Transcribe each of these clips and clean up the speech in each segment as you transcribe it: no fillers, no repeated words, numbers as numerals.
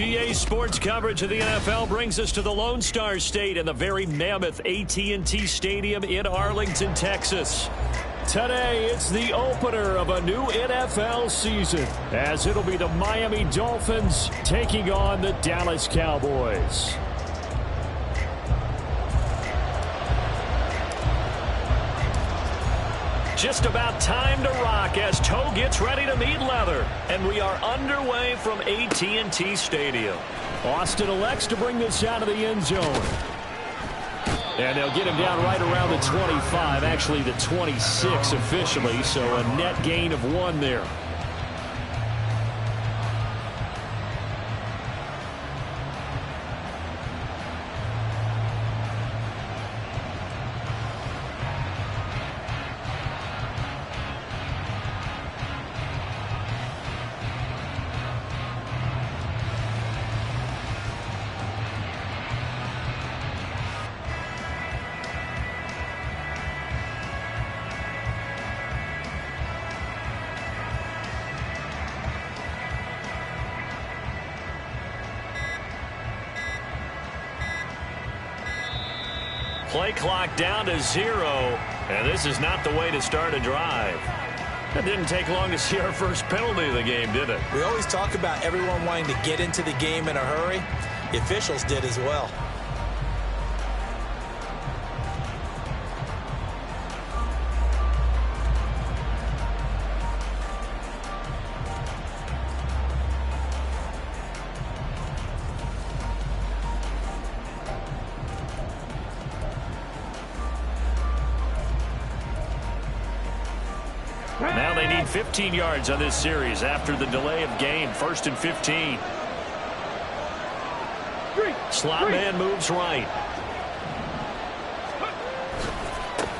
EA Sports coverage of the NFL brings us to the Lone Star State and the very mammoth AT&T Stadium in Arlington, Texas. Today, it's the opener of a new NFL season, as it'll be the Miami Dolphins taking on the Dallas Cowboys. Just about time to rock as toe gets ready to meet leather. And we are underway from AT&T Stadium. Austin elects to bring this out of the end zone. And they'll get him down right around the 25, actually the 26 officially, so a net gain of 1 there. Play clock down to 0, and this is not the way to start a drive. It didn't take long to see our first penalty of the game, did it? We always talk about everyone wanting to get into the game in a hurry. The officials did as well. Now they need 15 yards on this series after the delay of game. 1st and 15. Slot man moves right.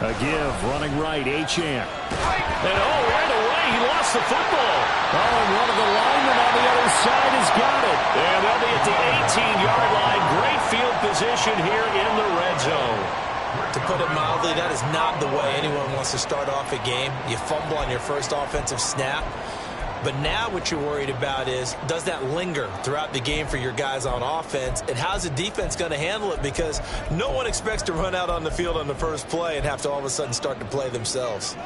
A give, running right, Achane. And right away, he lost the football. And one of the linemen on the other side has got it. And they'll be at the 18-yard line. Great field position here in the red zone. To put it mildly, that is not the way anyone wants to start off a game. You fumble on your first offensive snap. But now what you're worried about is, does that linger throughout the game for your guys on offense? And how's the defense going to handle it? Because no one expects to run out on the field on the first play and have to all of a sudden start to play themselves.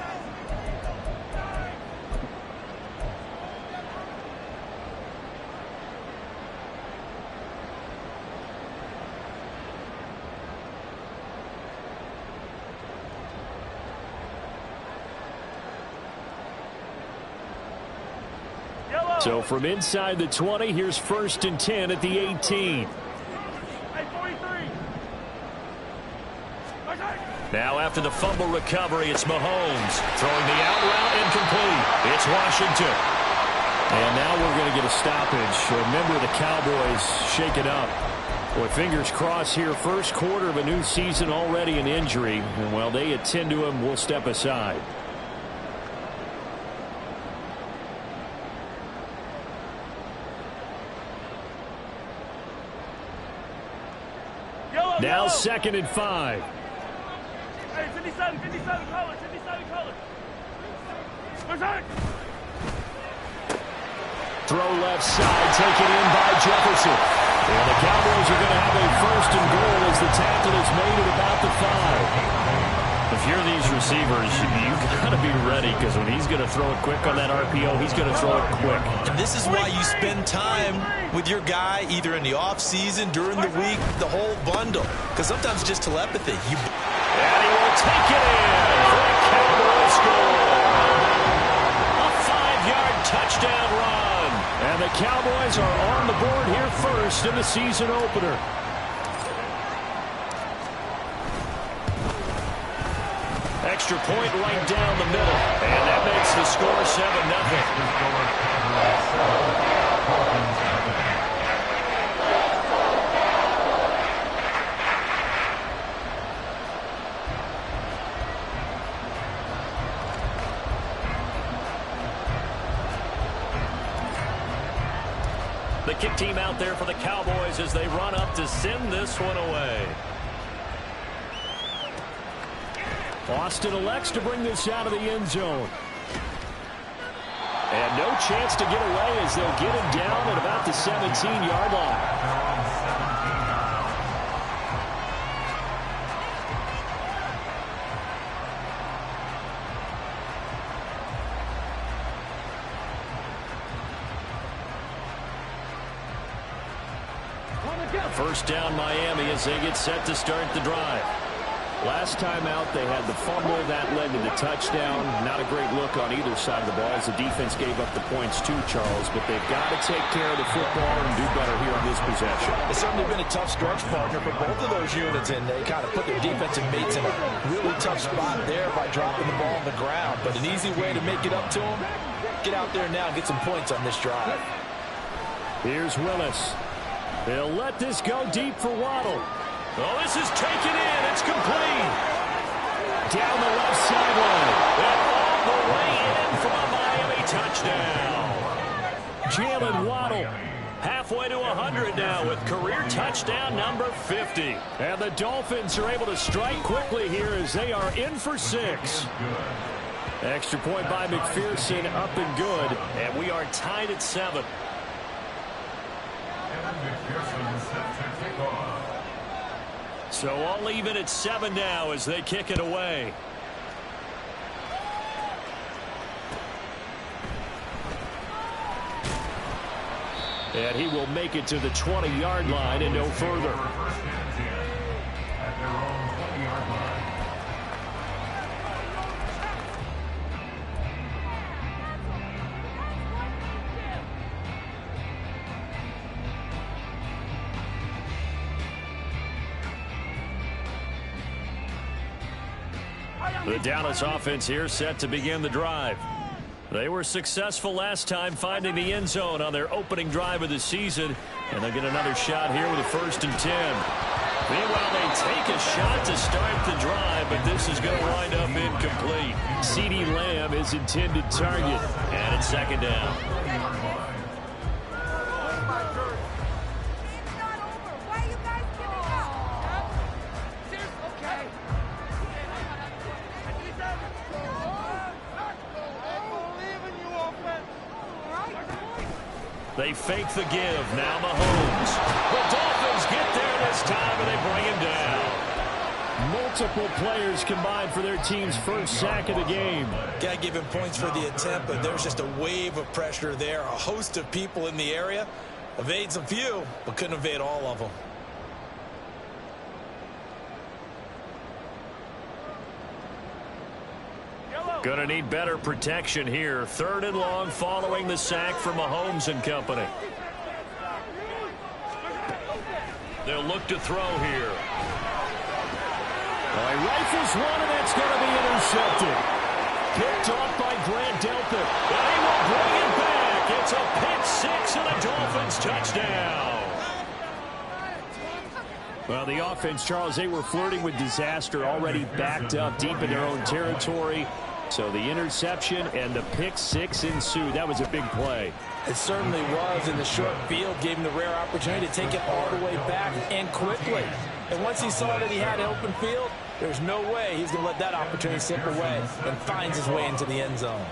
So from inside the 20, here's 1st and 10 at the 18. Now after the fumble recovery, it's Mahomes throwing the out route incomplete. It's Washington. And now we're going to get a stoppage. Remember, the Cowboys shake it up. Boy, fingers crossed here. First quarter of a new season, already an injury. And while they attend to him, we'll step aside. Now 2nd and 5. Hey, 57, color, 57, color. Throw left side, taken in by Jefferson. And the Cowboys are going to have a 1st and goal as the tackle is made at about the 5. If you're these receivers, you've got to be ready, because when he's going to throw it quick on that RPO, he's going to throw it quick. And this is why you spend time with your guy, either in the offseason, during the week, the whole bundle. Because sometimes just telepathy. And he will take it in for a Cowboys score. A 5-yard touchdown run. And the Cowboys are on the board here first in the season opener. Extra point right down the middle. And that makes the score 7-0. The kick team out there for the Cowboys as they run up to send this one away. Austin elects to bring this out of the end zone. And no chance to get away as they'll get him down at about the 17-yard line. First down Miami as they get set to start the drive. Last time out, they had the fumble. That led to the touchdown. Not a great look on either side of the ball as the defense gave up the points too, Charles. But they've got to take care of the football and do better here on this possession. It's certainly been a tough stretch, partner, for both of those units, and they kind of put their defensive mates in a really tough spot there by dropping the ball on the ground. But an easy way to make it up to them, get out there now and get some points on this drive. Here's Willis. They'll let this go deep for Waddle. Oh, this is taken in. It's complete. Down the left sideline. And all the way in for a Miami touchdown. Jalen Waddle halfway to 100 now with career touchdown number 50. And the Dolphins are able to strike quickly here as they are in for 6. Extra point by McPherson, up and good. And we are tied at 7. So all even at 7 now as they kick it away. And he will make it to the 20-yard line and no further. The Dallas offense here set to begin the drive. They were successful last time finding the end zone on their opening drive of the season, and they'll get another shot here with a 1st and 10. Meanwhile, they take a shot to start the drive, but this is going to wind up incomplete. CeeDee Lamb is intended target, and it's 2nd down. They fake the give. Now Mahomes. The Dolphins get there this time, and they bring him down. Multiple players combined for their team's first sack of the game. Got to give him points for the attempt, but there's just a wave of pressure there. A host of people in the area. Evades a few, but couldn't evade all of them. Going to need better protection here. 3rd and long following the sack from Mahomes and company. They'll look to throw here. Well, he rifles one, and that's going to be intercepted. Picked off by Grant Delpit. And he will bring it back. It's a pick 6 and a Dolphins touchdown. Well, the offense, Charles, they were flirting with disaster, already backed up deep in their own territory. So the interception and the pick 6 ensued. That was a big play. It certainly was, and the short field gave him the rare opportunity to take it all the way back and quickly. And once he saw that he had an open field, there's no way he's going to let that opportunity slip away, and finds his way into the end zone.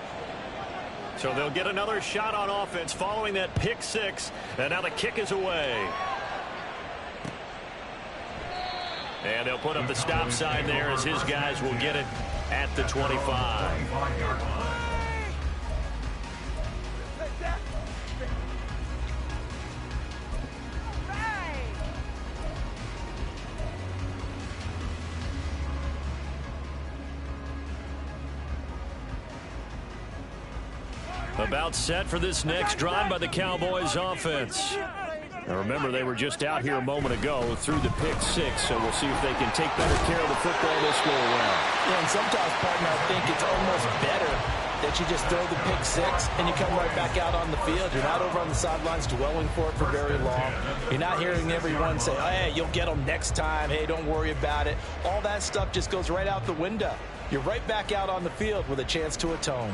So they'll get another shot on offense following that pick 6, and now the kick is away. And they'll put up the stop sign there as his guys will get it at the 25. About set for this next drive by the Cowboys offense. Now remember, they were just out here a moment ago through the pick 6, so we'll see if they can take better care of the football this go around. Yeah, and sometimes, partner, I think it's almost better that you just throw the pick 6 and you come right back out on the field. You're not over on the sidelines dwelling for it for very long. You're not hearing everyone say, hey, you'll get them next time. Hey, don't worry about it. All that stuff just goes right out the window. You're right back out on the field with a chance to atone.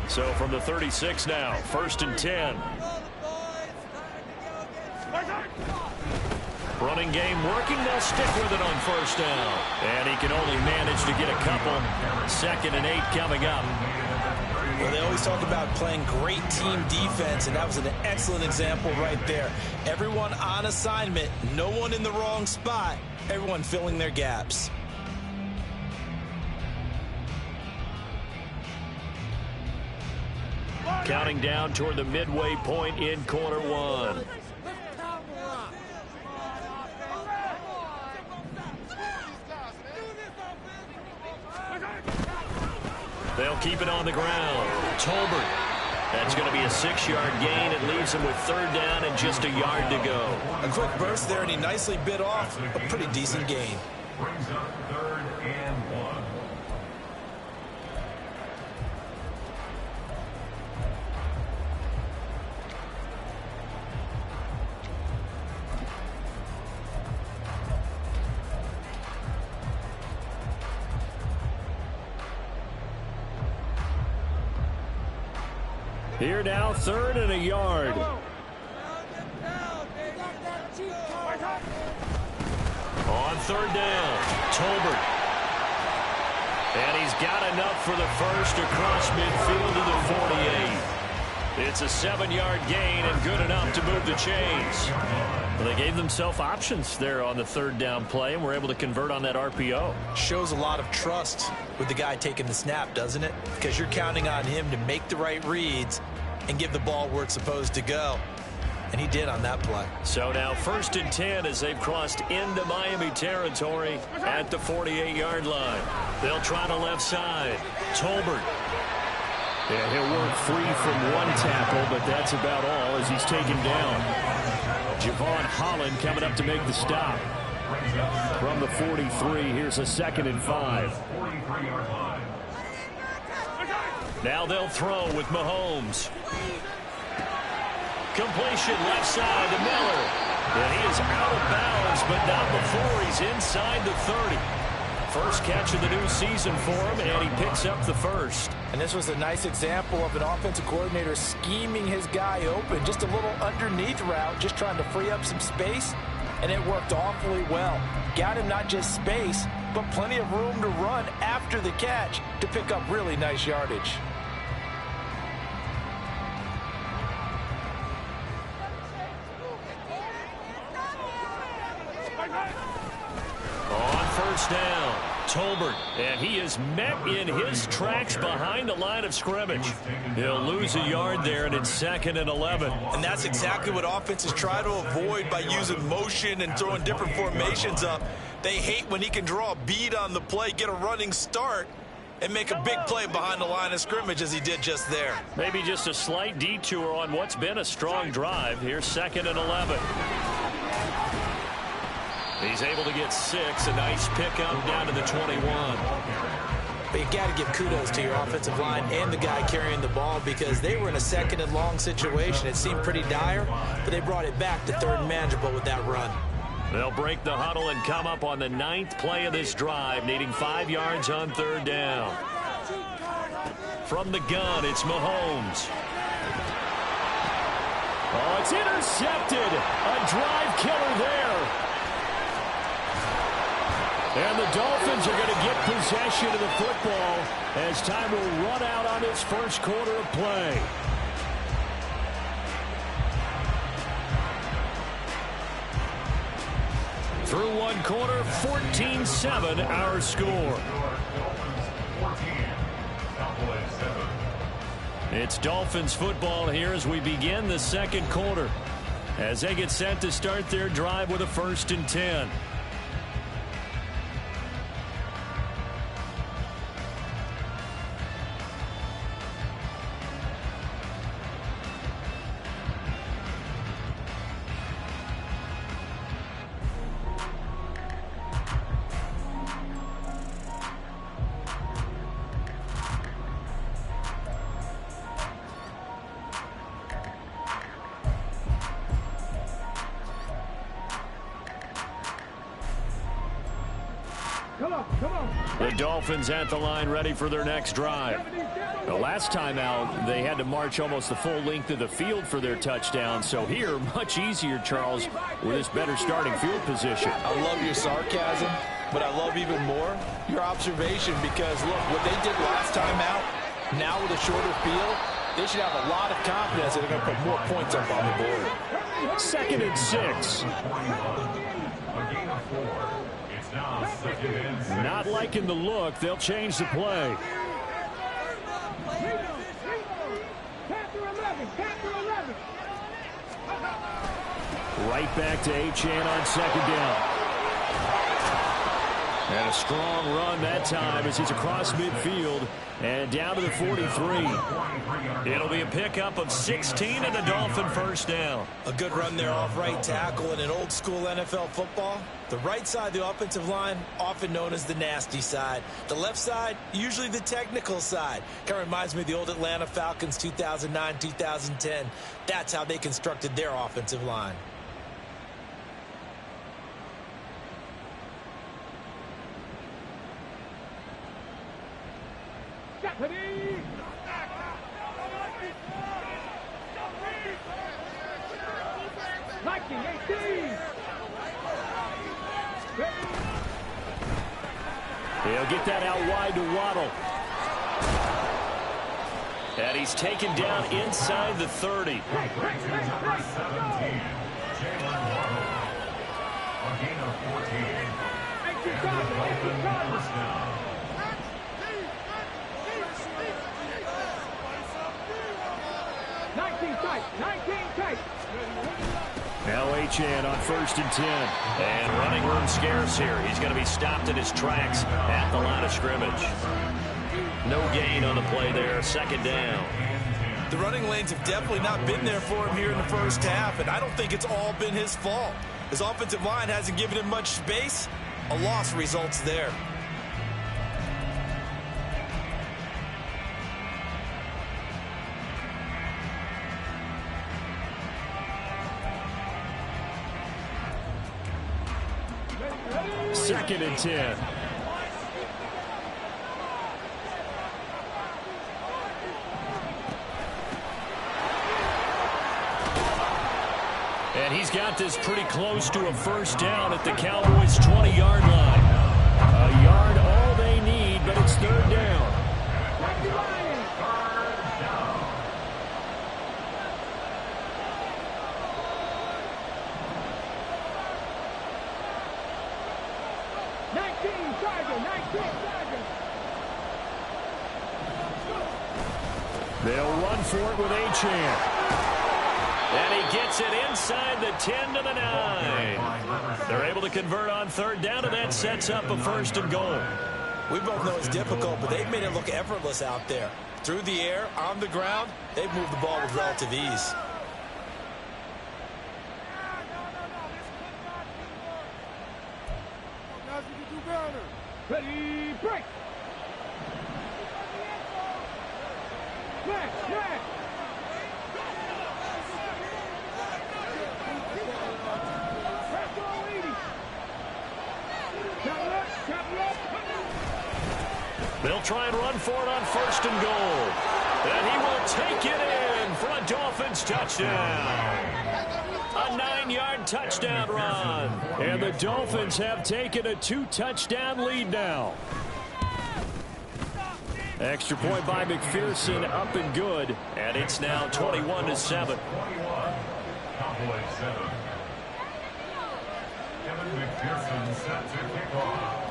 So from the 36 now, 1st and 10. Running Running game working. They'll stick with it on first down. And he can only manage to get a couple. 2nd and 8 coming up. Well, they always talk about playing great team defense, and that was an excellent example right there. Everyone on assignment, no one in the wrong spot, everyone filling their gaps. Counting down toward the midway point in quarter one. They'll keep it on the ground. Tolbert. That's going to be a 6-yard gain. It leaves him with 3rd down and just a yard to go. A quick burst there, and he nicely bit off a pretty decent gain. Brings up 3rd and 1. Here now, 3rd and a yard. On 3rd down, Tolbert. And he's got enough for the first across midfield to the 48. It's a 7-yard gain and good enough to move the chains. Well, they gave themselves options there on the 3rd down play and were able to convert on that RPO. Shows a lot of trust with the guy taking the snap, doesn't it? Because you're counting on him to make the right reads and give the ball where it's supposed to go. And he did on that play. So now 1st and 10 as they've crossed into Miami territory at the 48-yard line. They'll try the left side. Tolbert. Yeah, he'll work free from one tackle, but that's about all as he's taken down. Javon Holland coming up to make the stop. From the 43, here's a 2nd and 5. Now they'll throw with Mahomes. Completion left side to Miller. And he is out of bounds, but not before he's inside the 30. First catch of the new season for him, and he picks up the first. And this was a nice example of an offensive coordinator scheming his guy open. Just a little underneath route, just trying to free up some space, and it worked awfully well. Got him not just space, but plenty of room to run after the catch to pick up really nice yardage. On first down, Tolbert, and he is met in his tracks behind the line of scrimmage. He'll lose a yard there, and it's 2nd and 11. And that's exactly what offenses try to avoid by using motion and throwing different formations up. They hate when he can draw a bead on the play, get a running start, and make a big play behind the line of scrimmage as he did just there. Maybe just a slight detour on what's been a strong drive. Here's 2nd and 11. He's able to get 6, a nice pickup down to the 21. But you got to give kudos to your offensive line and the guy carrying the ball because they were in a 2nd and long situation. It seemed pretty dire, but they brought it back to 3rd and manageable with that run. They'll break the huddle and come up on the 9th play of this drive, needing 5 yards on 3rd down. From the gun, it's Mahomes. Oh, it's intercepted. A drive killer there. And the Dolphins are going to get possession of the football as time will run out on this first quarter of play. Through one quarter, 14-7 our score. It's Dolphins football here as we begin the second quarter, as they get set to start their drive with a 1st and 10. The Dolphins at the line ready for their next drive. The last time out, they had to march almost the full length of the field for their touchdown. So here, much easier, Charles, with this better starting field position. I love your sarcasm, but I love even more your observation because, look, what they did last time out, now with a shorter field, they should have a lot of confidence that they're going to put more points up on the board. 2nd and 6. Not liking the look. They'll change the play. Right back to Achane on 2nd down. And a strong run that time as he's across midfield and down to the 43. It'll be a pickup of 16 and the Dolphin first down. A good run there off right tackle in an old school NFL football. The right side of the offensive line, often known as the nasty side. The left side, usually the technical side. Kind of reminds me of the old Atlanta Falcons 2009-2010. That's how they constructed their offensive line. He'll get that out wide to Waddle. And he's taken down inside the 30. Number 17, Jalen Waddle. A gain of 14. And the Dolphins first down. Now Achane on 1st and 10. And running room scarce here. He's going to be stopped in his tracks at the line of scrimmage. No gain on the play there. 2nd down. The running lanes have definitely not been there for him here in the first half, and I don't think it's all been his fault. His offensive line hasn't given him much space. A loss results there. Second and 10. And he's got this pretty close to a first down at the Cowboys' 20-yard line. A yard all they need, but it's 3rd down. They'll run for it with Achane. And he gets it inside the 10 to the 9. They're able to convert on 3rd down, and that sets up a 1st and goal. We both know it's difficult, but they've made it look effortless out there. Through the air, on the ground, they've moved the ball with relative ease. Ready, break! Back, back! They'll try and run for it on 1st and goal. And he will take it in for a Dolphins touchdown. A 9-yard touchdown run. And the Dolphins have taken a 2-touchdown lead now. Extra point by McPherson, up and good. And it's now 21-7. 21. Cowboys 7. Kevin McPherson set to kick off.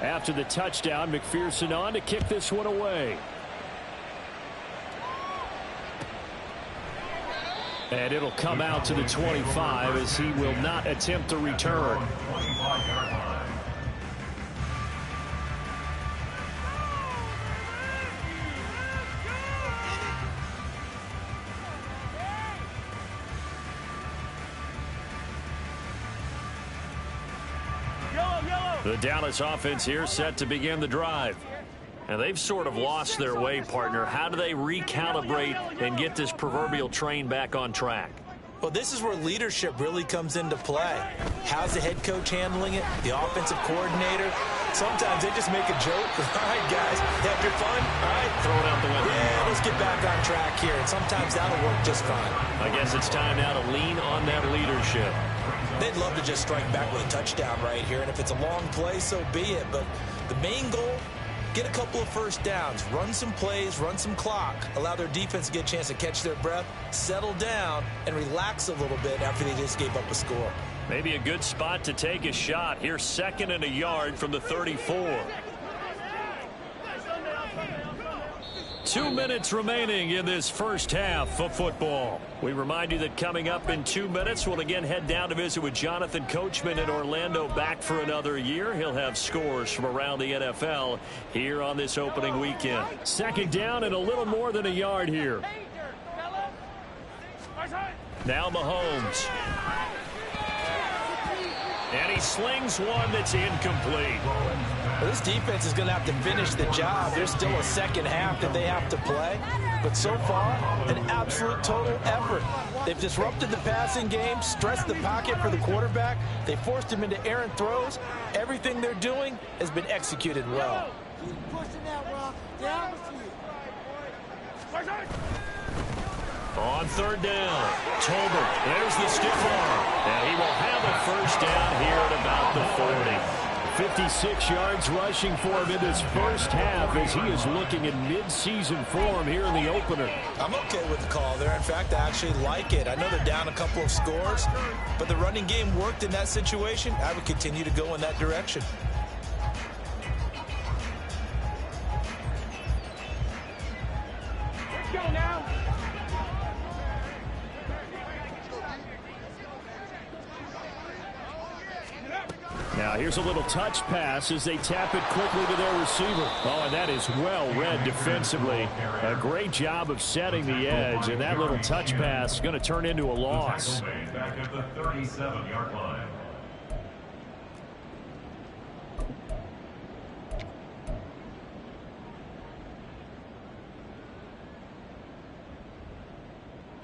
After the touchdown, McPherson on to kick this one away. And it'll come out to the 25 as he will not attempt to return. 25-yard line. The Dallas offense here set to begin the drive. And they've sort of lost their way, partner. How do they recalibrate and get this proverbial train back on track? Well, this is where leadership really comes into play. How's the head coach handling it? The offensive coordinator? Sometimes they just make a joke. All right, guys, have your fun? All right. Throw it out the window. Yeah, let's get back on track here. And sometimes that'll work just fine. I guess it's time now to lean on that leadership. They'd love to just strike back with a touchdown right here. And if it's a long play, so be it. But the main goal, get a couple of first downs, run some plays, run some clock, allow their defense to get a chance to catch their breath, settle down, and relax a little bit after they just gave up a score. Maybe a good spot to take a shot. Here's 2nd and a yard from the 34. 2 minutes remaining in this first half of football. We remind you that coming up in 2 minutes, we'll again head down to visit with Jonathan Coachman in Orlando, back for another year. He'll have scores from around the NFL here on this opening weekend. 2nd down and a little more than a yard here. Now Mahomes. And he slings one that's incomplete. Well, this defense is going to have to finish the job. There's still a second half that they have to play. But so far, an absolute total effort. They've disrupted the passing game, stressed the pocket for the quarterback. They forced him into errant throws. Everything they're doing has been executed well. Keep pushing that rock down the field. On 3rd down, Tolbert, there's the stiff arm, and he will have a first down here at about the 40. 56 yards rushing for him in this first half as he is looking in mid-season form here in the opener. I'm okay with the call there. In fact, I actually like it. I know they're down a couple of scores, but the running game worked in that situation. I would continue to go in that direction. Let's go now. Now here's a little touch pass as they tap it quickly to their receiver. Oh, and that is well read defensively. A great job of setting the edge, and that little touch pass is going to turn into a loss. Back at the 37-yard line.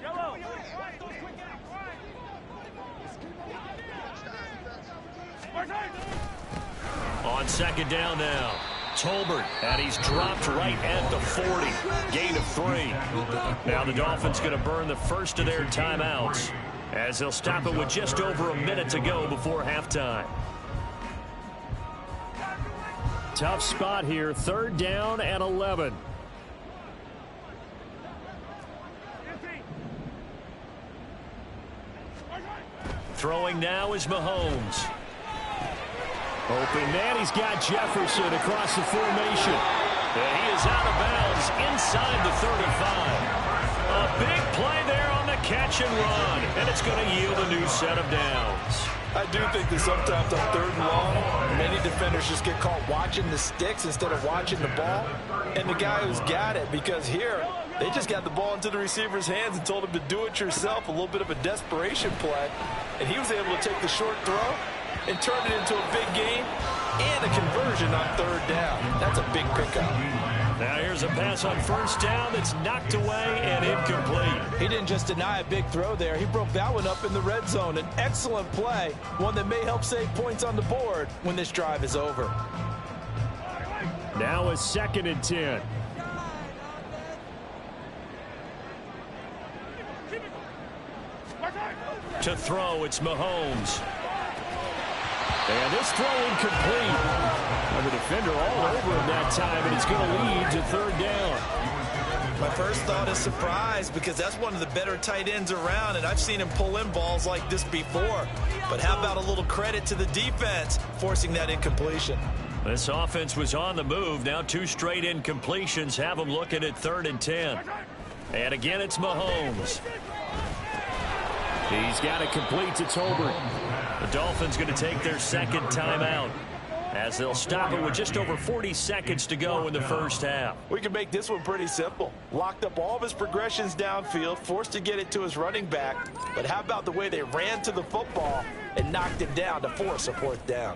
Yellow. On 2nd down now, Tolbert, and he's dropped right at the 40. Gain of 3. Now the Dolphins going to burn the first of their timeouts as they'll stop it with just over a minute to go before halftime. Tough spot here, 3rd down and 11. Throwing now is Mahomes. Open man, he's got Jefferson across the formation. And he is out of bounds inside the 35. A big play there on the catch and run. And it's going to yield a new set of downs. I do think that sometimes on 3rd and long, many defenders just get caught watching the sticks instead of watching the ball. And the guy who's got it, because here, they just got the ball into the receiver's hands and told him to do it yourself, a little bit of a desperation play. And he was able to take the short throw and turn it into a big gain and a conversion on 3rd down. That's a big pickup. Now here's a pass on 1st down that's knocked away and incomplete. He didn't just deny a big throw there. He broke that one up in the red zone. An excellent play, one that may help save points on the board when this drive is over. Now a 2nd and 10. To throw, it's Mahomes. And this throw incomplete. And the defender all over him that time, and it's going to lead to 3rd down. My first thought is surprise, because that's one of the better tight ends around, and I've seen him pull in balls like this before. But how about a little credit to the defense forcing that incompletion? This offense was on the move. Now 2 straight incompletions have them looking at 3rd and 10. And again, it's Mahomes. He's got it complete to Tolbert. The Dolphins going to take their 2nd timeout as they'll stop it with just over 40 seconds to go in the first half. We can make this one pretty simple. Locked up all of his progressions downfield, forced to get it to his running back. But how about the way they ran to the football and knocked him down to force a 4th down?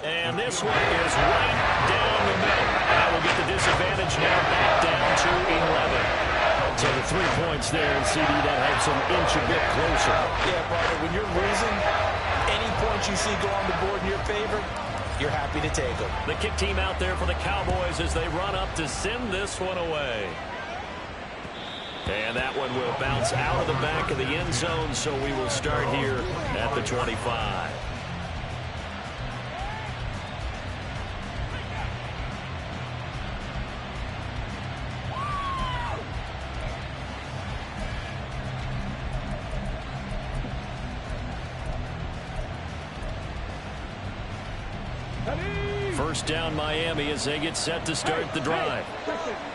And this one is right down the middle. That will get the disadvantage now back down to 11. So the 3 points yards there, and CD, that helps him inch a bit closer. Yeah, partner, when you're losing, any points you see go on the board in your favor, you're happy to take them. The kick team out there for the Cowboys as they run up to send this one away. And that one will bounce out of the back of the end zone, so we will start here at the 25. First down Miami as they get set to start the drive.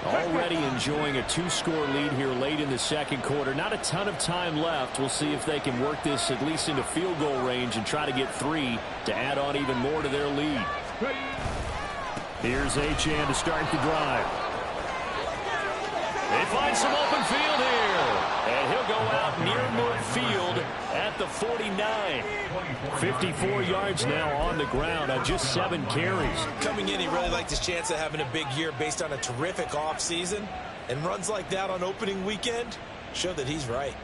Already enjoying a 2-score lead here late in the second quarter. Not a ton of time left. We'll see if they can work this at least into field goal range and try to get 3 to add on even more to their lead. Here's Achane to start the drive. They find some open field here. And he'll go out near midfield at the 49. 54 yards now on the ground on just 7 carries. Coming in, he really liked his chance of having a big year based on a terrific offseason. And runs like that on opening weekend show that he's right.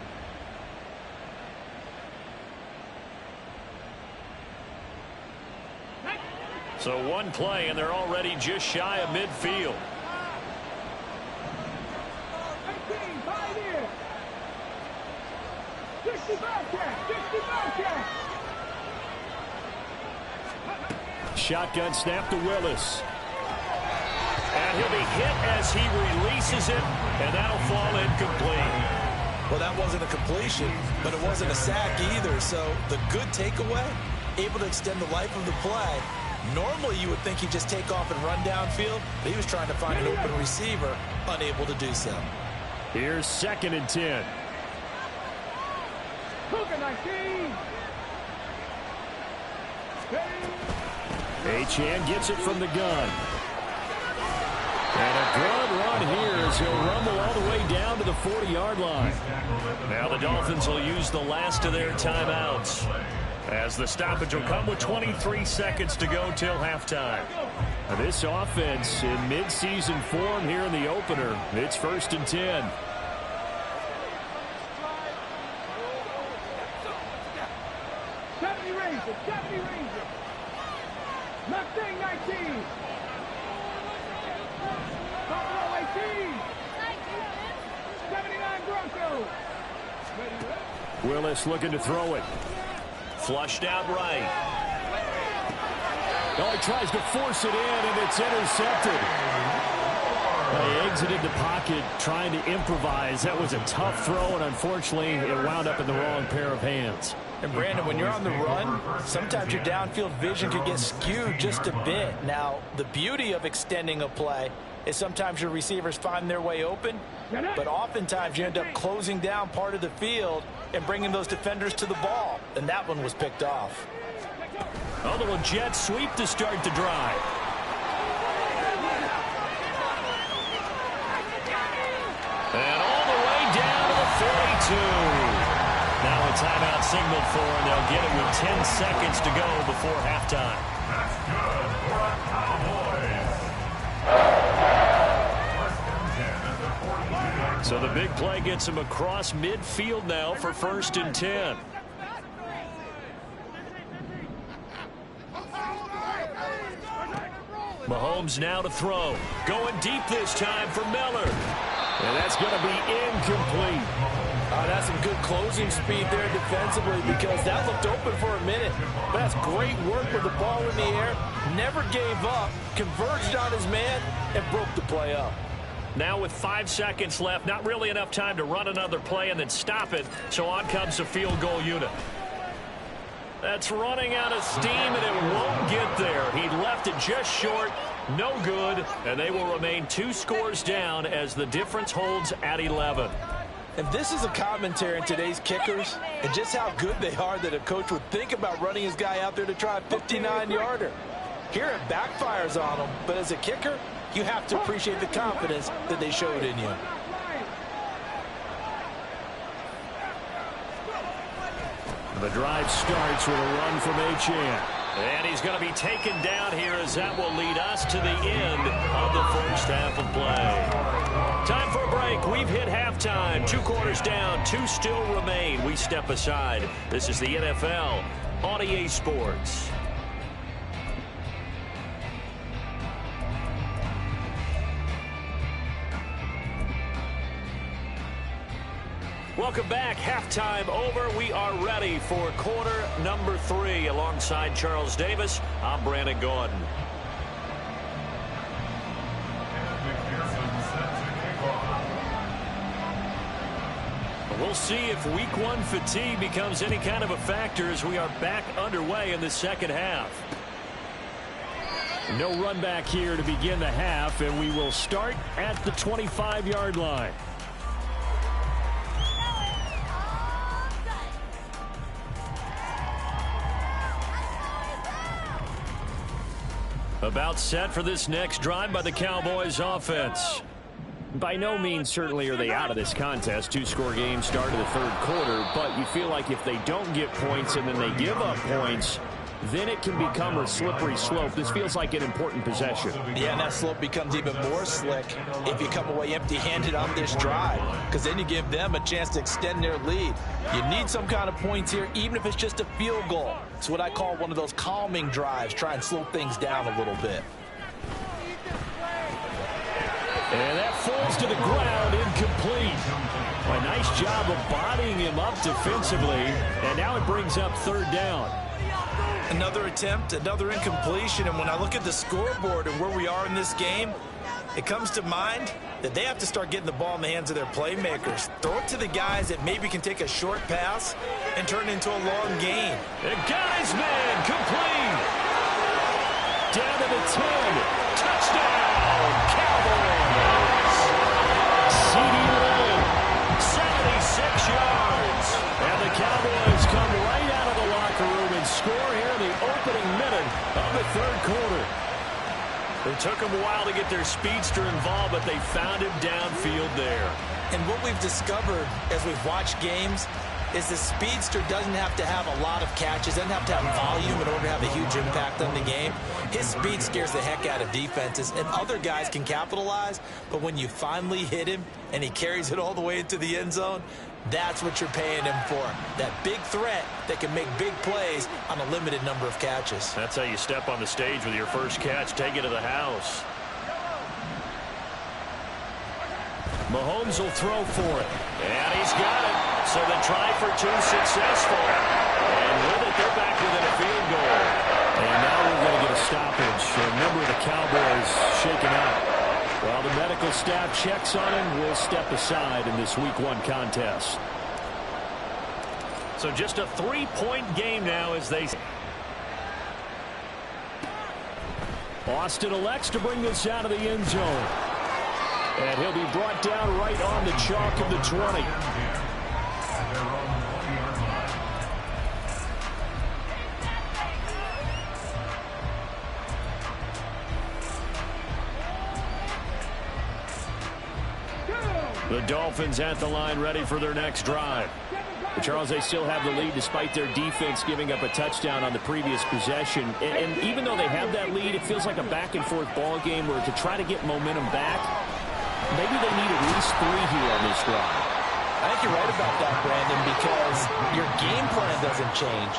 So one play, and they're already just shy of midfield. Shotgun snap to Willis. And he'll be hit as he releases it, and that'll fall incomplete. Well, that wasn't a completion, but it wasn't a sack either. So the good takeaway, able to extend the life of the play. Normally you would think he'd just take off and run downfield, but he was trying to find an open receiver, unable to do so. Here's 2nd and 10. Achane gets it from the gun. And a good run here as he'll rumble all the way down to the 40-yard line. Now the Dolphins will use the last of their timeouts, as the stoppage will come with 23 seconds to go till halftime. Now this offense in mid-season form here in the opener. It's 1st and 10. Mustang 19. Buffalo 18. 79 Broncos. Willis looking to throw it. Flushed out right. Oh, he tries to force it in, and it's intercepted. They exited the pocket trying to improvise. That was a tough throw, and unfortunately, it wound up in the wrong pair of hands. And Brandon, when you're on the run, sometimes your downfield vision could get skewed just a bit. Now, the beauty of extending a play is sometimes your receivers find their way open, but oftentimes you end up closing down part of the field and bringing those defenders to the ball. And that one was picked off. A little jet sweep to start the drive. And all the way down to the 42. Now a timeout signaled for, and they'll get it with 10 seconds to go before halftime. That's good for our Cowboys. 1st and 10 at the 42. So the big play gets him across midfield now for 1st and 10. Mahomes now to throw. Going deep this time for Miller. And that's going to be incomplete. That's some good closing speed there defensively, because that looked open for a minute. But that's great work with the ball in the air. Never gave up, converged on his man, and broke the play up. Now with 5 seconds left, not really enough time to run another play and then stop it. So on comes the field goal unit. That's running out of steam, and it won't get there. He left it just short. No good, and they will remain 2 scores down as the difference holds at 11. And this is a commentary on today's kickers and just how good they are that a coach would think about running his guy out there to try a 59-yarder. Here it backfires on him, but as a kicker, you have to appreciate the confidence that they showed in you. The drive starts with a run from Achane. And he's going to be taken down here as that will lead us to the end of the first half of play. Time for a break. break. We've hit halftime. 2 quarters down, 2 still remain. We step aside. This is the NFL on EA Sports. Welcome back. Halftime over. We are ready for quarter number 3. Alongside Charles Davis, I'm Brandon Gordon. We'll see if week 1 fatigue becomes any kind of a factor as we are back underway in the second half. No run back here to begin the half, and we will start at the 25-yard line. About set for this next drive by the Cowboys offense. By no means certainly are they out of this contest. 2-score game start of the 3rd quarter, but you feel like if they don't get points and then they give up points, then it can become a slippery slope. This feels like an important possession. Yeah, and that slope becomes even more slick if you come away empty-handed on this drive, because then you give them a chance to extend their lead. You need some kind of points here, even if it's just a field goal. It's what I call one of those calming drives. Try and slow things down a little bit. And that falls to the ground, incomplete. A nice job of bodying him up defensively, and now it brings up 3rd down. Another attempt, another incompletion, and when I look at the scoreboard and where we are in this game, it comes to mind that they have to start getting the ball in the hands of their playmakers. Throw it to the guys that maybe can take a short pass and turn it into a long gain. The guy's man, complete. Down to the 10. Touchdown, Cowboys. CD Lamb, 76 yards. And the Cowboys come right out of the locker room and score here in the opening minute of the 3rd quarter. It took them a while to get their speedster involved, but they found him downfield there. And what we've discovered as we've watched games is the speedster doesn't have to have a lot of catches, doesn't have to have volume in order to have a huge impact on the game. His speed scares the heck out of defenses, and other guys can capitalize, but when you finally hit him and he carries it all the way into the end zone, that's what you're paying him for. That big threat that can make big plays on a limited number of catches. That's how you step on the stage with your first catch. Take it to the house. Mahomes will throw for it. And he's got it. So the try for 2 successful. And with it, they're back within a field goal. And now we're going to get a stoppage. A member of the Cowboys shaken up. While the medical staff checks on him, we'll step aside in this week 1 contest. So just a 3-point game now as they... Austin elects to bring this out of the end zone. And he'll be brought down right on the chalk of the 20. The Dolphins at the line ready for their next drive. But Charles, they still have the lead despite their defense giving up a touchdown on the previous possession. And even though they have that lead, it feels like a back-and-forth ball game where to try to get momentum back, maybe they need at least 3 here on this drive. I think you're right about that, Brandon, because your game plan doesn't change.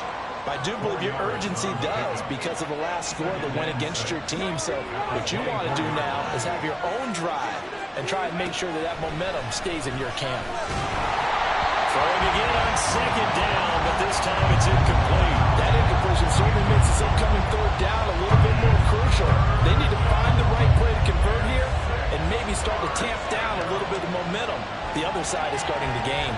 I do believe your urgency does because of the last score that went against your team. So what you want to do now is have your own drive and try and make sure that that momentum stays in your camp. Throwing again on 2nd down, but this time it's incomplete. That incompletion certainly makes this upcoming 3rd down a little bit more crucial. They need to find the right play to convert here and maybe start to tamp down a little bit of momentum. The other side is starting to gain.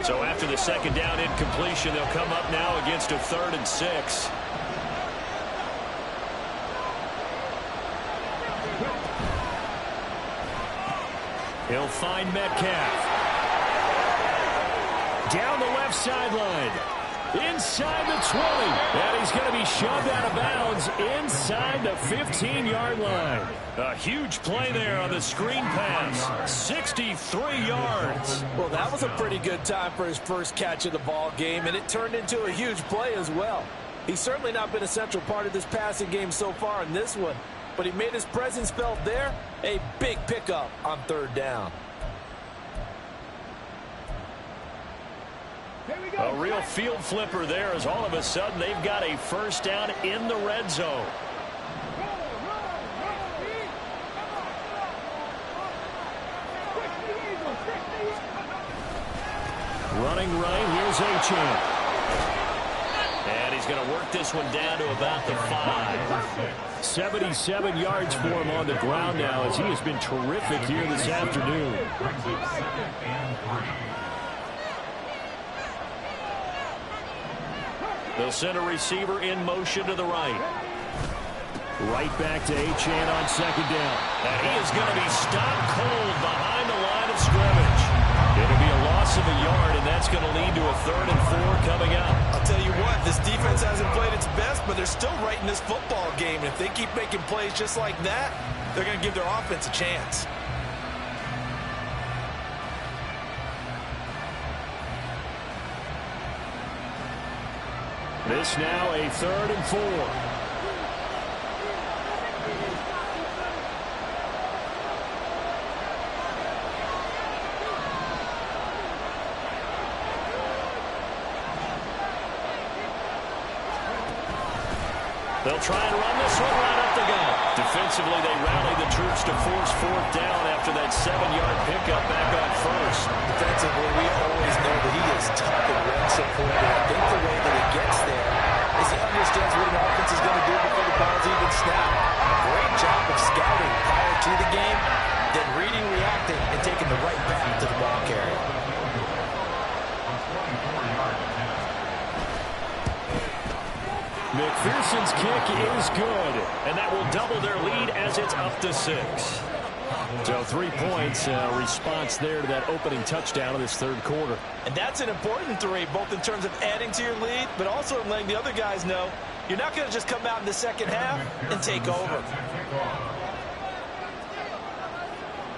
So after the 2nd down incompletion, they'll come up now against a 3rd and 6. He'll find Metcalf. down the left sideline. Inside the 20. And he's going to be shoved out of bounds inside the 15-yard line. A huge play there on the screen pass. 63 yards. Well, that was a pretty good time for his first catch of the ball game, and it turned into a huge play as well. He's certainly not been a central part of this passing game so far in this one, but he made his presence felt there. A big pickup on third down. A real field flipper there as all of a sudden they've got a first down in the red zone. Running right, here's Achane. And he's going to work this one down to about the 5. 77 yards for him on the ground now as he has been terrific here this afternoon. They'll send a receiver in motion to the right. Right back to Achane on second down. And he is going to be stopped cold behind the line of scrimmage. It'll be a loss of a yard, and that's going to lead to a 3rd and 4 coming up. I'll tell you what, this defense hasn't played its best, but they're still right in this football game. And if they keep making plays just like that, they're going to give their offense a chance. This now a 3rd and 4. They'll try and run this one right up the gut. Defensively, they rally the troops to force 4th down after that 7-yard pickup back on first. Defensively, we always know that he is tough and run supported. I think the way that he gets there is he understands what an offense is going to do before the ball's even snapped. A great job of scouting prior to the game, then reading, reacting, and taking the right path to the ball carrier. McPherson's kick is good, and that will double their lead as it's up to 6. So 3 points, response there to that opening touchdown in this 3rd quarter. And that's an important 3, both in terms of adding to your lead, but also in letting the other guys know you're not going to just come out in the second half and take over.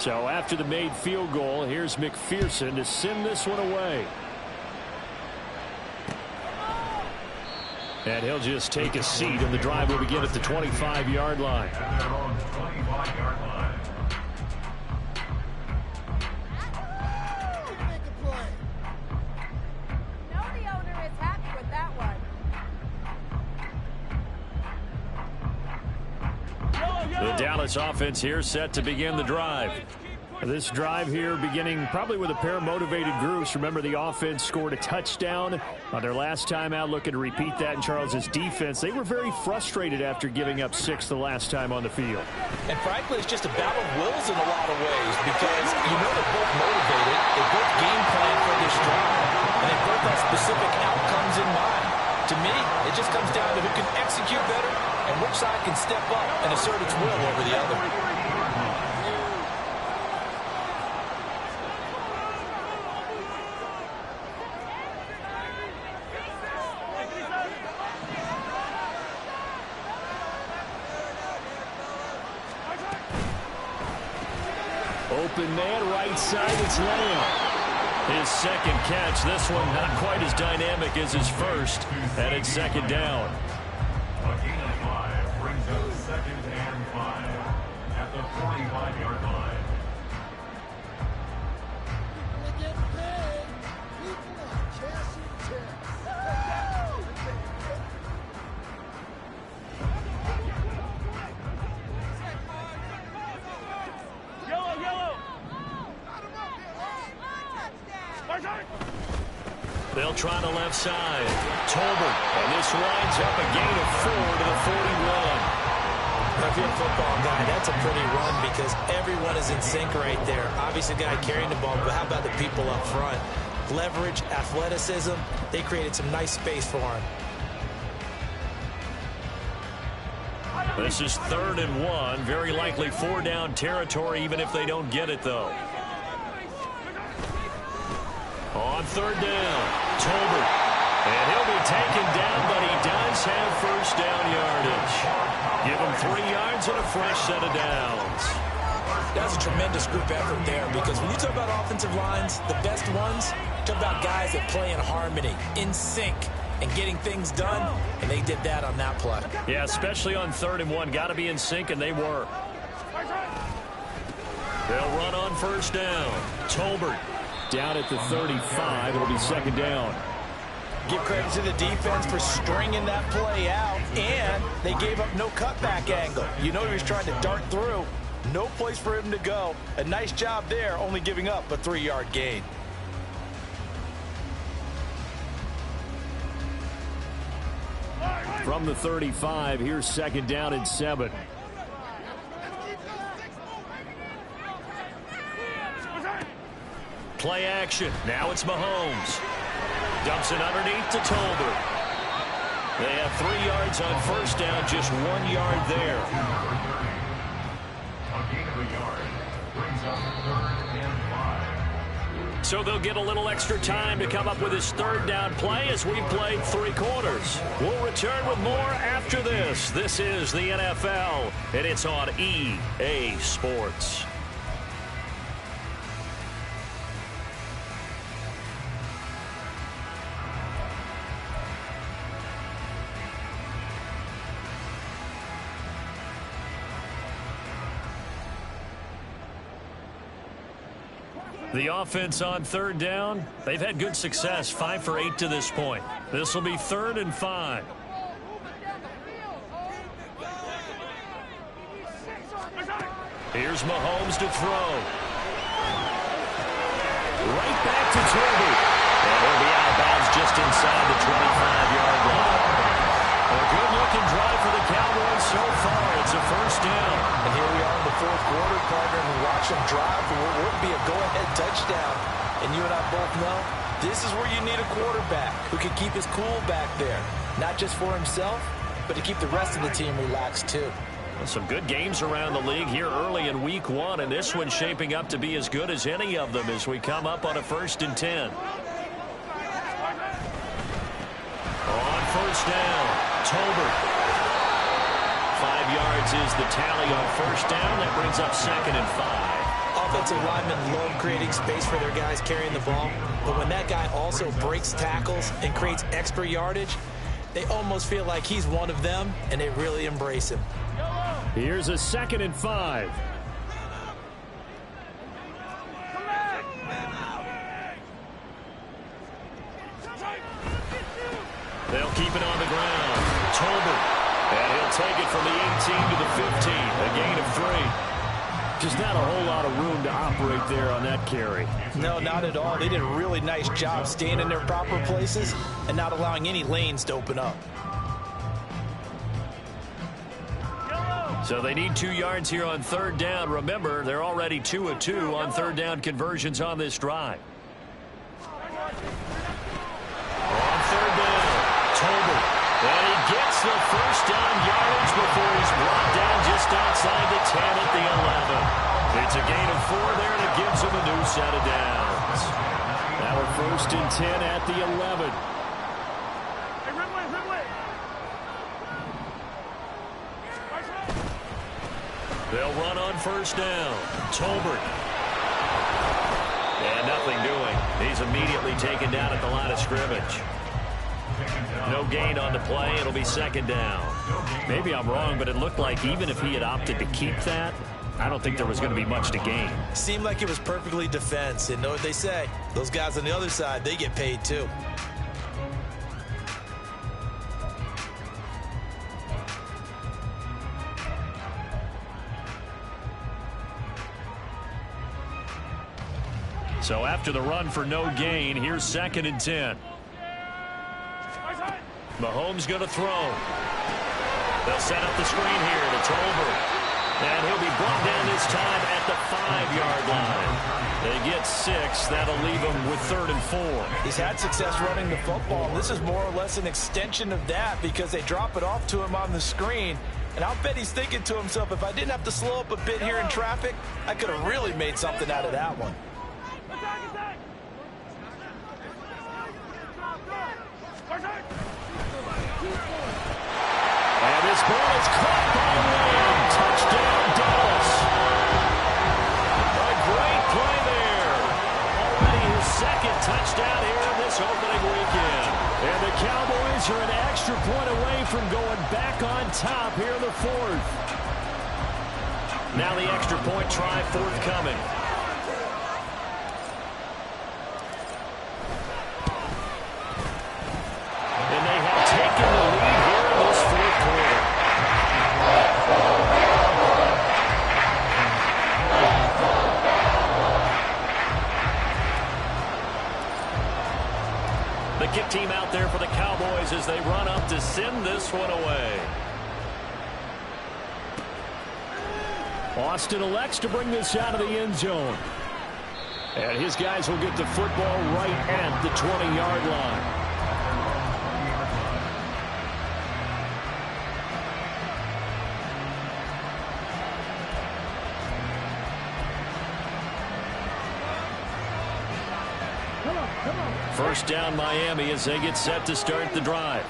So after the made field goal, here's McPherson to send this one away. And he'll just take a seat, and the drive will begin at the 25-yard line. The Dallas offense here set to begin the drive. This drive here beginning probably with a pair of motivated groups. Remember, the offense scored a touchdown on their last time out, looking to repeat that in Charles's defense. They were very frustrated after giving up 6 the last time on the field. And frankly, it's just a battle of wills in a lot of ways because you know they're both motivated. They both game plan for this drive, and they both have specific outcomes in mind. To me, it just comes down to who can execute better and which side can step up and assert its will over the other. Open man, right side, it's Lamb. His second catch, this one not quite as dynamic as his first, and it's 2nd down. A gain of 5 brings up 2nd and 5 at the 45-yard line. People are getting paid. People are cashing checks. They'll try the left side. Tolbert, and this winds up a gain of 4 to the 41. Now, if you're a football guy, that's a pretty run because everyone is in sync right there. Obviously, the guy carrying the ball, but how about the people up front? Leverage, athleticism, they created some nice space for him. This is 3rd and 1. Very likely 4-down territory, even if they don't get it, though. On third down, Tolbert. And he'll be taken down, but he does have first down yardage. Give him 3 yards and a fresh set of downs. That's a tremendous group effort there, because when you talk about offensive lines, the best ones, talk about guys that play in harmony, in sync, and getting things done, and they did that on that play. Yeah, especially on 3rd and 1. Got to be in sync, and they were. They'll run on first down. Tolbert down at the 35. It'll be second down. Give credit to the defense for stringing that play out, and they gave up no cutback angle. You know he was trying to dart through. No place for him to go. A nice job there, only giving up a 3-yard gain. From the 35, here's second down and 7. Play action. Now it's Mahomes. Dumps it underneath to Tolbert. They have 3 yards on first down, just 1 yard there. A gain of a yard brings up 3rd and 5. So they'll get a little extra time to come up with his third down play as we played 3 quarters. We'll return with more after this. This is the NFL, and it's on EA Sports. The offense on third down, they've had good success, 5 for 8 to this point. This will be 3rd and 5. Here's Mahomes to throw. Right back to Tolbert. And he'll be out of bounds just inside the 25-yard line. A good-looking drive for the Cowboys so far. It's a first down. And here we are in the 4th quarter, partner, and we watch them drive for what would be a go-ahead touchdown. And you and I both know this is where you need a quarterback who can keep his cool back there. Not just for himself, but to keep the rest of the team relaxed too. Well, some good games around the league here early in week 1, and this one's shaping up to be as good as any of them as we come up on a 1st and 10. On first down, Tolbert. 5 yards is the tally on first down. That brings up 2nd and 5. Offensive linemen love creating space for their guys carrying the ball, but when that guy also breaks tackles and creates extra yardage, they almost feel like he's one of them, and they really embrace him. Here's a 2nd and 5. They'll keep it on the ground. Tolbert. And he'll take it from the 18 to the 15. A gain of 3. Just not a whole lot of room to operate there on that carry. No, not at all. They did a really nice job staying in their proper places and not allowing any lanes to open up. So they need 2 yards here on third down. Remember, they're already 2 of 2 on third down conversions on this drive. On third down, Tolbert. And he gets the first down yardage before he's brought down just outside the 10 at the 11. It's a gain of 4 there, and it gives him a new set of downs. Now we're 1st and 10 at the 11. They'll run on first down. Tolbert. And nothing doing. He's immediately taken down at the line of scrimmage. No gain on the play. It'll be 2nd down. Maybe I'm wrong, but it looked like even if he had opted to keep that, I don't think there was going to be much to gain. Seemed like it was perfectly defense. And know what they say? Those guys on the other side, they get paid too. So after the run for no gain, here's 2nd and 10. Mahomes going to throw. They'll set up the screen here to Tolbert. And he'll be brought down this time at the 5-yard line. They get 6. That'll leave him with 3rd and 4. He's had success running the football. This is more or less an extension of that because they drop it off to him on the screen. And I'll bet he's thinking to himself, if I didn't have to slow up a bit here in traffic, I could have really made something out of that one. Cowboys are an extra point away from going back on top here in the fourth. Now the extra point try forthcoming. And they have taken the lead here in this fourth quarter. The kick team out there for the Cowboys as they run up to send this one away. Austin elects to bring this out of the end zone. And his guys will get the football right at the 20-yard line. First down Miami as they get set to start the drive.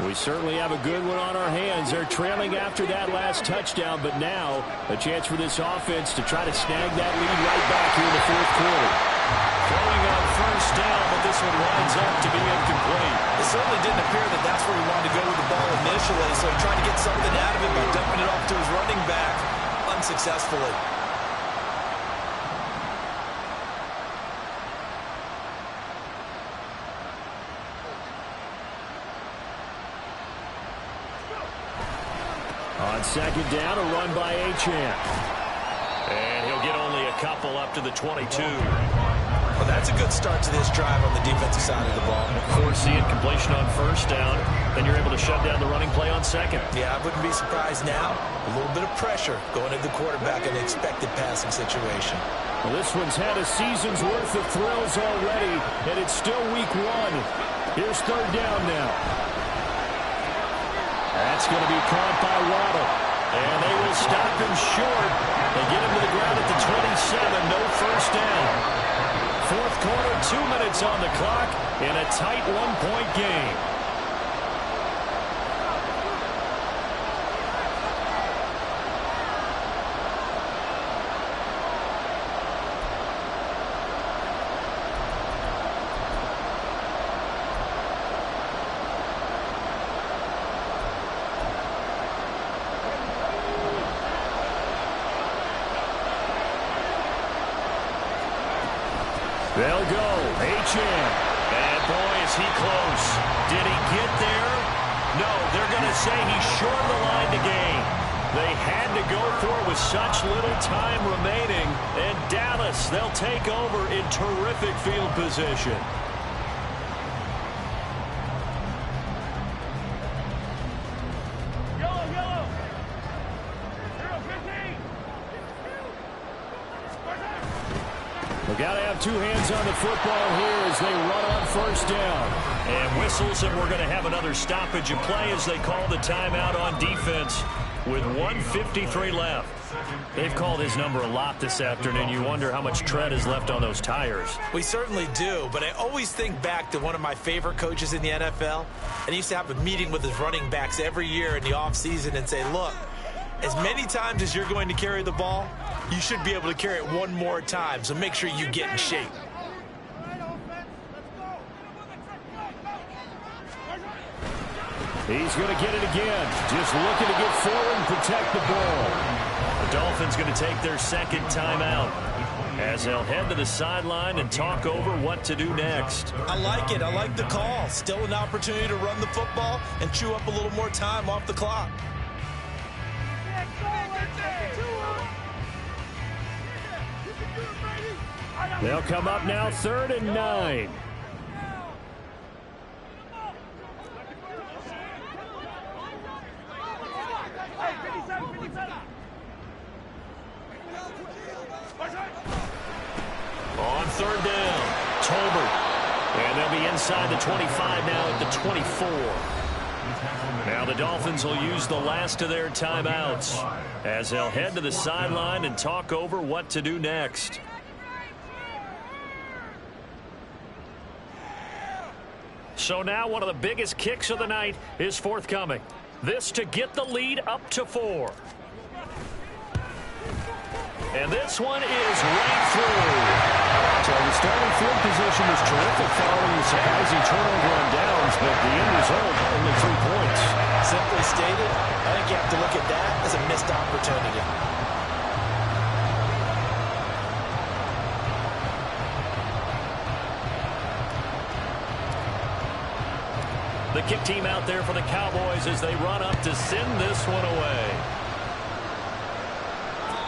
We certainly have a good one on our hands. They're trailing after that last touchdown, but now a chance for this offense to try to snag that lead right back here in the fourth quarter. Throwing on first down, but this one winds up to be incomplete. It certainly didn't appear that that's where he wanted to go with the ball initially, so he tried to get something out of it by dumping it off to his running back unsuccessfully. On second down, a run by Achane. And he'll get only a couple up to the 22. Well, that's a good start to this drive on the defensive side of the ball. Force the incompletion on first down. Then you're able to shut down the running play on second. Yeah, I wouldn't be surprised now. A little bit of pressure going to the quarterback in an expected passing situation. Well, this one's had a season's worth of thrills already, and it's still week one. Here's third down now. That's going to be caught by Waddle. And they will stop him short. They get him to the ground at the 27. No first down. Fourth quarter, 2 minutes on the clock in a tight one-point game. They'll go. Achane. And boy, is he close. Did he get there? No, they're going to say he's short of the line to gain. They had to go for it with such little time remaining. And Dallas, they'll take over in terrific field position. We've got to have two hands on the football here as they run on first down. And whistles, and we're going to have another stoppage of play as they call the timeout on defense with 1:53 left. They've called his number a lot this afternoon. You wonder how much tread is left on those tires. We certainly do, but I always think back to one of my favorite coaches in the NFL. And he used to have a meeting with his running backs every year in the offseason and say, look, as many times as you're going to carry the ball, you should be able to carry it one more time, so make sure you get in shape. He's going to get it again. Just looking to get forward and protect the ball. The Dolphins going to take their second timeout as they'll head to the sideline and talk over what to do next. I like it. I like the call. Still an opportunity to run the football and chew up a little more time off the clock. They'll come up now 3rd and 9. On 3rd down, Tolbert. And they'll be inside the 25 now at the 24. Now the Dolphins will use the last of their timeouts as they'll head to the sideline and talk over what to do next. So now one of the biggest kicks of the night is forthcoming. This to get the lead up to 4. And this one is right through. To Well, the starting field position was terrific following the surprising turnover on downs, but the end result, only 3 points. Simply stated, I think you have to look at that as a missed opportunity. The kick team out there for the Cowboys as they run up to send this one away.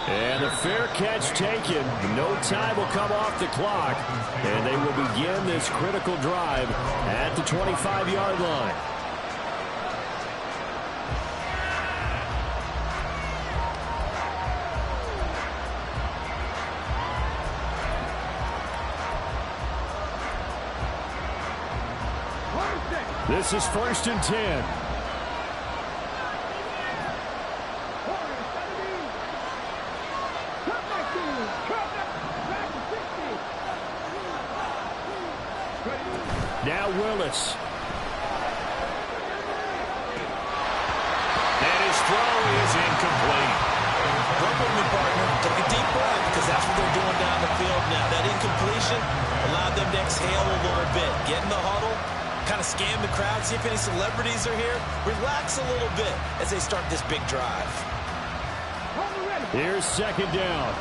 And the fair catch taken. No time will come off the clock. And they will begin this critical drive at the 25-yard line. This is 1st and 10. Now Willis. And his throw is incomplete. Work with me, partner. Take a deep breath, because that's what they're doing down the field now. That incompletion allowed them to exhale a little bit. Get in the huddle, kind of scan the crowd, see if any celebrities are here. Relax a little bit as they start this big drive. Here's 2nd down.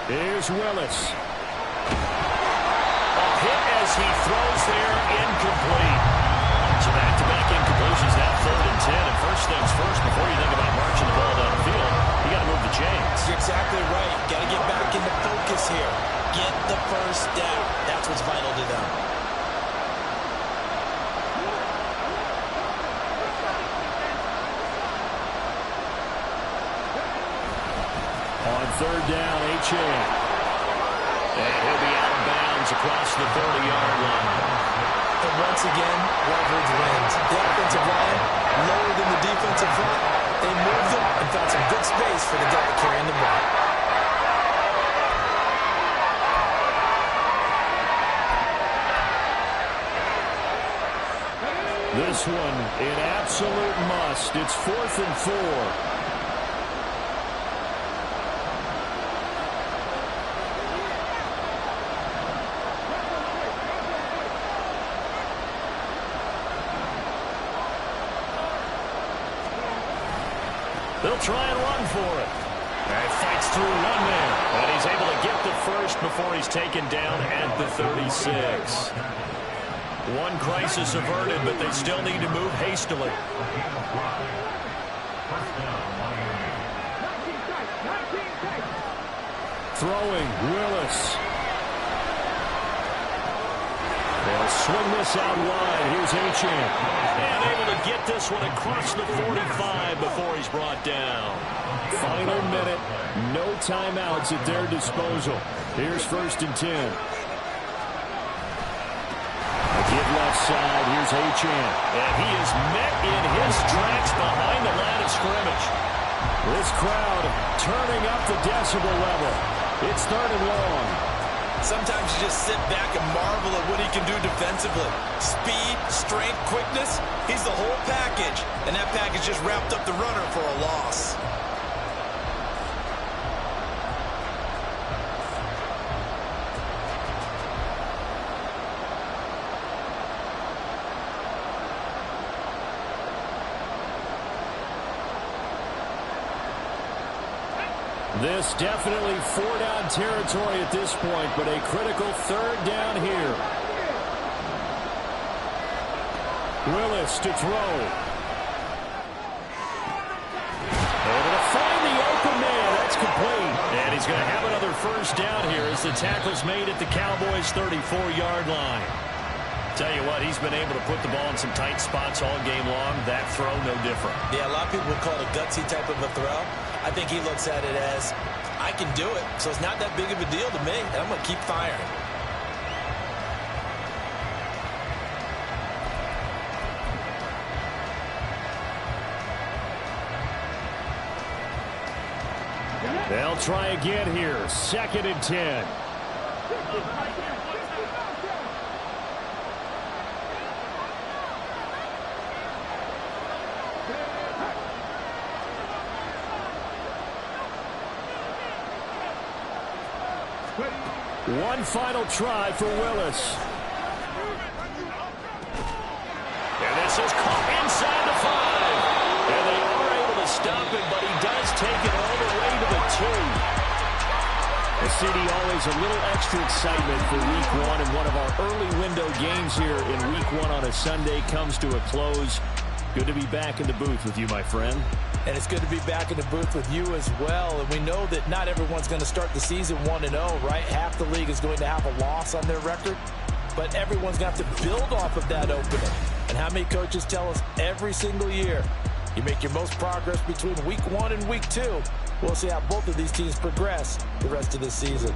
Here's Willis. A hit as he throws there, incomplete. So back-to-back incompletions, now 3rd and 10. And first things first, before you think about marching the ball down the field, you got to move the chains. You're exactly right. Got to get back into focus here. Get the first down. That's what's vital to them. On 3rd down, H.A. And he'll be out of bounds across the 30-yard line. And once again, leverage wins. The offensive line lower than the defensive front. They moved them and found some good space for the guy carrying the ball. This one an absolute must. It's 4th and 4. They'll try and run for it. And fights through one man. And he's able to get the first before he's taken down at the 36. One crisis averted, but they still need to move hastily. Throwing, Willis. They'll swing this out wide. Here's Achane. And able to get this one across the 45 before he's brought down. Final minute. No timeouts at their disposal. Here's 1st and 10. Give left side. Here's Achane. And he is met in his tracks behind the line of scrimmage. This crowd turning up the decibel level. It's 3rd and long. Sometimes you just sit back and marvel at what he can do defensively. Speed, strength, quickness. He's the whole package. And that package just wrapped up the runner for a loss. This definitely 4-down territory at this point, but a critical 3rd down here. Willis to throw. Able to find the open man. That's complete. And he's going to have another 1st down here as the tackle's made at the Cowboys' 34-yard line. Tell you what, he's been able to put the ball in some tight spots all game long. That throw, no different. Yeah, a lot of people would call it a gutsy type of a throw. I think he looks at it as, I can do it, so it's not that big of a deal to me, and I'm going to keep firing. They'll try again here. 2nd and 10. One final try for Willis. And this is caught inside the 5. And they are able to stop it, but he does take it all the way to the 2. CD, always a little extra excitement for Week 1, and one of our early window games here in Week 1 on a Sunday comes to a close. Good to be back in the booth with you, my friend. And it's good to be back in the booth with you as well. And we know that not everyone's going to start the season 1-0, right? Half the league is going to have a loss on their record. But everyone's going to have to build off of that opener. And how many coaches tell us every single year, you make your most progress between Week 1 and Week 2. We'll see how both of these teams progress the rest of this season.